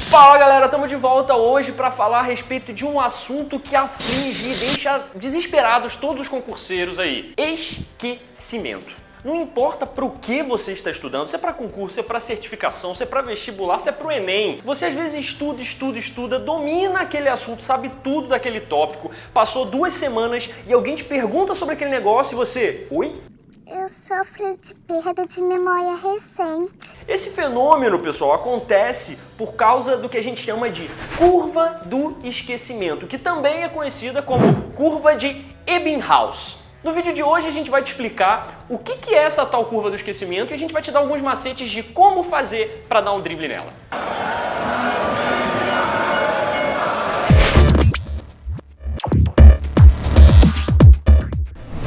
Fala galera, estamos de volta hoje para falar a respeito de um assunto que aflige e deixa desesperados todos os concurseiros aí. Esquecimento. Não importa para o que você está estudando, se é para concurso, se é para certificação, se é para vestibular, se é para o Enem. Você às vezes estuda, domina aquele assunto, sabe tudo daquele tópico, passou 2 semanas e alguém te pergunta sobre aquele negócio e você... Oi? Eu sofro de perda de memória recente. Esse fenômeno, pessoal, acontece por causa do que a gente chama de curva do esquecimento, que também é conhecida como curva de Ebbinghaus. No vídeo de hoje a gente vai te explicar o que é essa tal curva do esquecimento e a gente vai te dar alguns macetes de como fazer para dar um drible nela.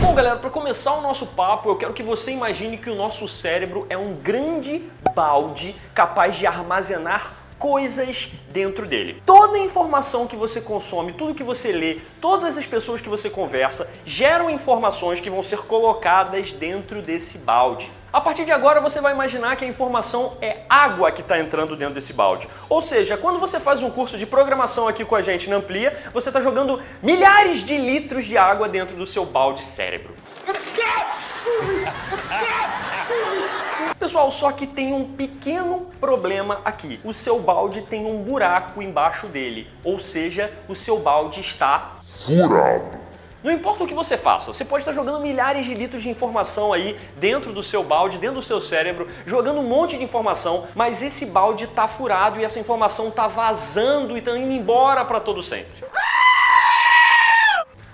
Bom, galera, para começar o nosso papo, eu quero que você imagine que o nosso cérebro é um grande balde capaz de armazenar coisas dentro dele. Toda a informação que você consome, tudo que você lê, todas as pessoas que você conversa, geram informações que vão ser colocadas dentro desse balde. A partir de agora você vai imaginar que a informação é água que está entrando dentro desse balde. Ou seja, quando você faz um curso de programação aqui com a gente na Amplia, você está jogando milhares de litros de água dentro do seu balde cérebro. Pessoal, só que tem um pequeno problema aqui. O seu balde tem um buraco embaixo dele, ou seja, o seu balde está furado. Não importa o que você faça, você pode estar jogando milhares de litros de informação aí dentro do seu balde, dentro do seu cérebro, jogando um monte de informação, mas esse balde está furado e essa informação está vazando e está indo embora para todo sempre.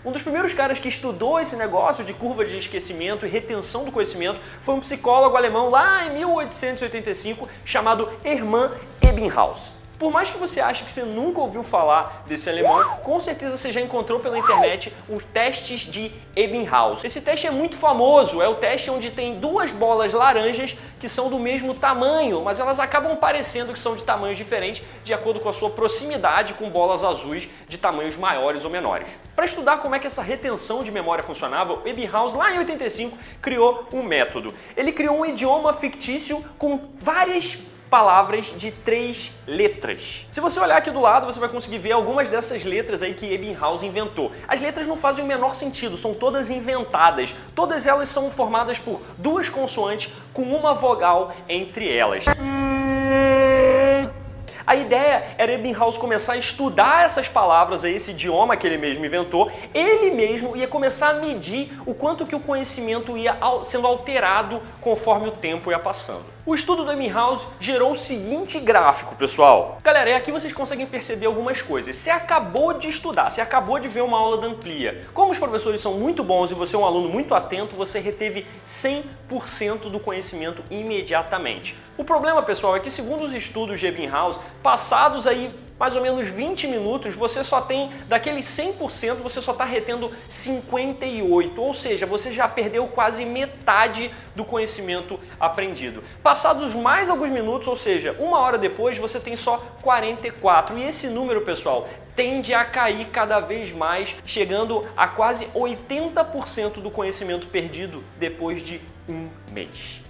Um dos primeiros caras que estudou esse negócio de curva de esquecimento e retenção do conhecimento foi um psicólogo alemão lá em 1885 chamado Hermann Ebbinghaus. Por mais que você ache que você nunca ouviu falar desse alemão, com certeza você já encontrou pela internet os testes de Ebbinghaus. Esse teste é muito famoso, é o teste onde tem 2 bolas laranjas que são do mesmo tamanho, mas elas acabam parecendo que são de tamanhos diferentes de acordo com a sua proximidade com bolas azuis de tamanhos maiores ou menores. Para estudar como é que essa retenção de memória funcionava, Ebbinghaus, lá em 85, criou um método. Ele criou um idioma fictício com várias palavras de 3 letras. Se você olhar aqui do lado, você vai conseguir ver algumas dessas letras aí que Ebbinghaus inventou. As letras não fazem o menor sentido, são todas inventadas. Todas elas são formadas por 2 consoantes com uma vogal entre elas. A ideia era Ebbinghaus começar a estudar essas palavras, aí, esse idioma que ele mesmo inventou, ele mesmo ia começar a medir o quanto que o conhecimento ia sendo alterado conforme o tempo ia passando. O estudo do Ebbinghaus gerou o seguinte gráfico, pessoal. Galera, aqui vocês conseguem perceber algumas coisas. Você acabou de estudar, você acabou de ver uma aula da Amplia. Como os professores são muito bons e você é um aluno muito atento, você reteve 100% do conhecimento imediatamente. O problema, pessoal, é que segundo os estudos de Ebbinghaus, passados aí mais ou menos 20 minutos, você só tem, daqueles 100%, você só está retendo 58%, ou seja, você já perdeu quase metade do conhecimento aprendido. Passados mais alguns minutos, ou seja, 1 hora depois, você tem só 44%. E esse número, pessoal, tende a cair cada vez mais, chegando a quase 80% do conhecimento perdido depois de 1 mês.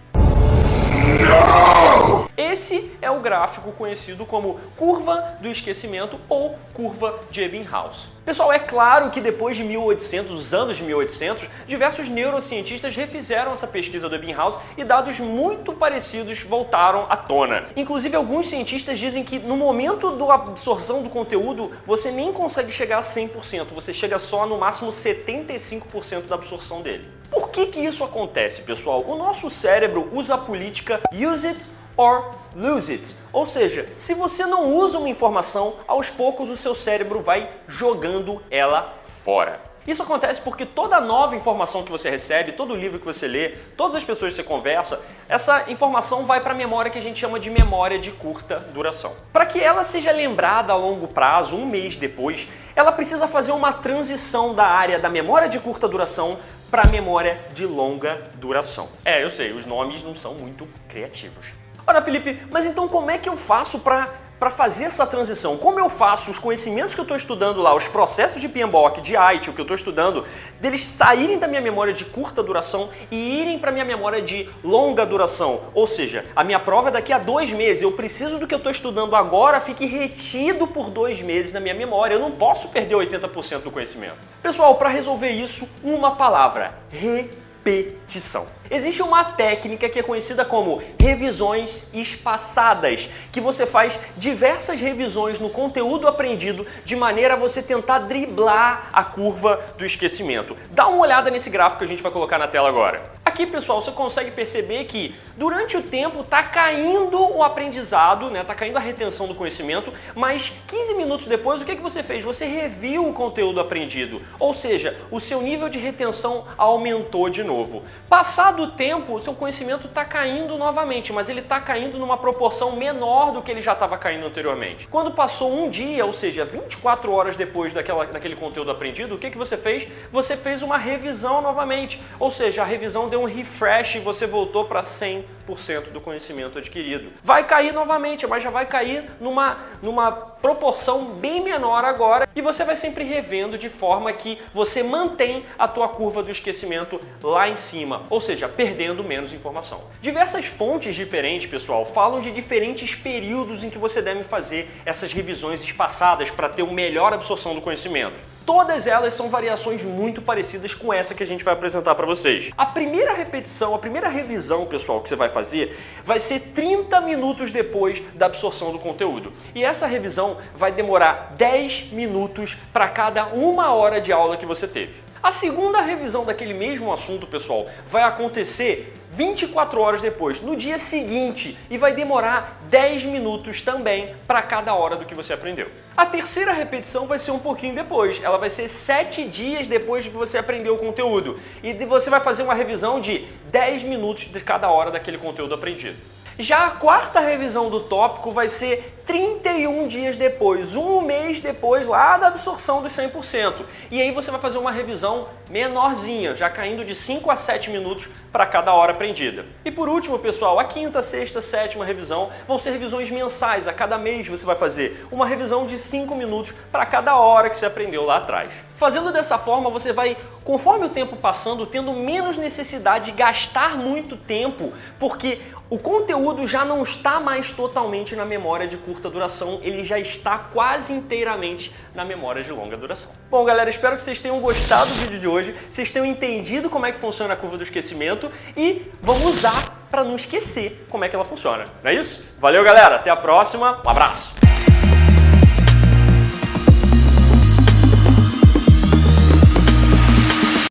Esse é o gráfico conhecido como curva do esquecimento ou curva de Ebbinghaus. Pessoal, é claro que depois de 1800, os anos de 1800, diversos neurocientistas refizeram essa pesquisa do Ebbinghaus e dados muito parecidos voltaram à tona. Inclusive, alguns cientistas dizem que no momento da absorção do conteúdo, você nem consegue chegar a 100%, você chega só no máximo 75% da absorção dele. Por que isso acontece, pessoal? O nosso cérebro usa a política use it or lose it. Ou seja, se você não usa uma informação, aos poucos o seu cérebro vai jogando ela fora. Isso acontece porque toda nova informação que você recebe, todo livro que você lê, todas as pessoas que você conversa, essa informação vai para a memória que a gente chama de memória de curta duração. Para que ela seja lembrada a longo prazo, 1 mês depois, ela precisa fazer uma transição da área da memória de curta duração para a memória de longa duração. Eu sei, os nomes não são muito criativos. Ora, Felipe, mas então como é que eu faço para para fazer essa transição, como eu faço os conhecimentos que eu estou estudando lá, os processos de PMBOK, de ITIL que eu estou estudando, deles saírem da minha memória de curta duração e irem para minha memória de longa duração. Ou seja, a minha prova é daqui a 2 meses, eu preciso do que eu estou estudando agora fique retido por 2 meses na minha memória, eu não posso perder 80% do conhecimento. Pessoal, para resolver isso, uma palavra: repetição. Existe uma técnica que é conhecida como revisões espaçadas, que você faz diversas revisões no conteúdo aprendido de maneira a você tentar driblar a curva do esquecimento. Dá uma olhada nesse gráfico que a gente vai colocar na tela agora. Aqui, pessoal, você consegue perceber que durante o tempo está caindo o aprendizado, né? Está caindo a retenção do conhecimento, mas 15 minutos depois, o que você fez? Você reviu o conteúdo aprendido, ou seja, o seu nível de retenção aumentou de novo. Passado o tempo, o seu conhecimento está caindo novamente, mas ele está caindo numa proporção menor do que ele já estava caindo anteriormente. Quando passou um dia, ou seja, 24 horas depois daquele conteúdo aprendido, o que você fez? Você fez uma revisão novamente, ou seja, a revisão deu um refresh e você voltou para 100% do conhecimento adquirido. Vai cair novamente, mas já vai cair numa proporção bem menor agora e você vai sempre revendo de forma que você mantém a tua curva do esquecimento lá em cima, ou seja, perdendo menos informação. Diversas fontes diferentes, pessoal, falam de diferentes períodos em que você deve fazer essas revisões espaçadas para ter uma melhor absorção do conhecimento. Todas elas são variações muito parecidas com essa que a gente vai apresentar para vocês. A primeira repetição, a primeira revisão, pessoal, que você vai fazer vai ser 30 minutos depois da absorção do conteúdo. E essa revisão vai demorar 10 minutos para cada 1 hora de aula que você teve. A segunda revisão daquele mesmo assunto, pessoal, vai acontecer 24 horas depois, no dia seguinte, e vai demorar 10 minutos também para cada hora do que você aprendeu. A terceira repetição vai ser um pouquinho depois, ela vai ser 7 dias depois de que você aprendeu o conteúdo, e você vai fazer uma revisão de 10 minutos de cada hora daquele conteúdo aprendido. Já a quarta revisão do tópico vai ser 31 dias depois, 1 mês depois lá da absorção dos 100%. E aí você vai fazer uma revisão menorzinha, já caindo de 5 a 7 minutos para cada hora aprendida. E por último, pessoal, a quinta, sexta, sétima revisão vão ser revisões mensais. A cada mês você vai fazer uma revisão de 5 minutos para cada hora que você aprendeu lá atrás. Fazendo dessa forma, você vai, conforme o tempo passando, tendo menos necessidade de gastar muito tempo, porque o conteúdo já não está mais totalmente na memória de curta duração, ele já está quase inteiramente na memória de longa duração. Bom, galera, espero que vocês tenham gostado do vídeo de hoje, vocês tenham entendido como é que funciona a curva do esquecimento e vão usar para não esquecer como é que ela funciona. Não é isso? Valeu, galera, até a próxima, um abraço!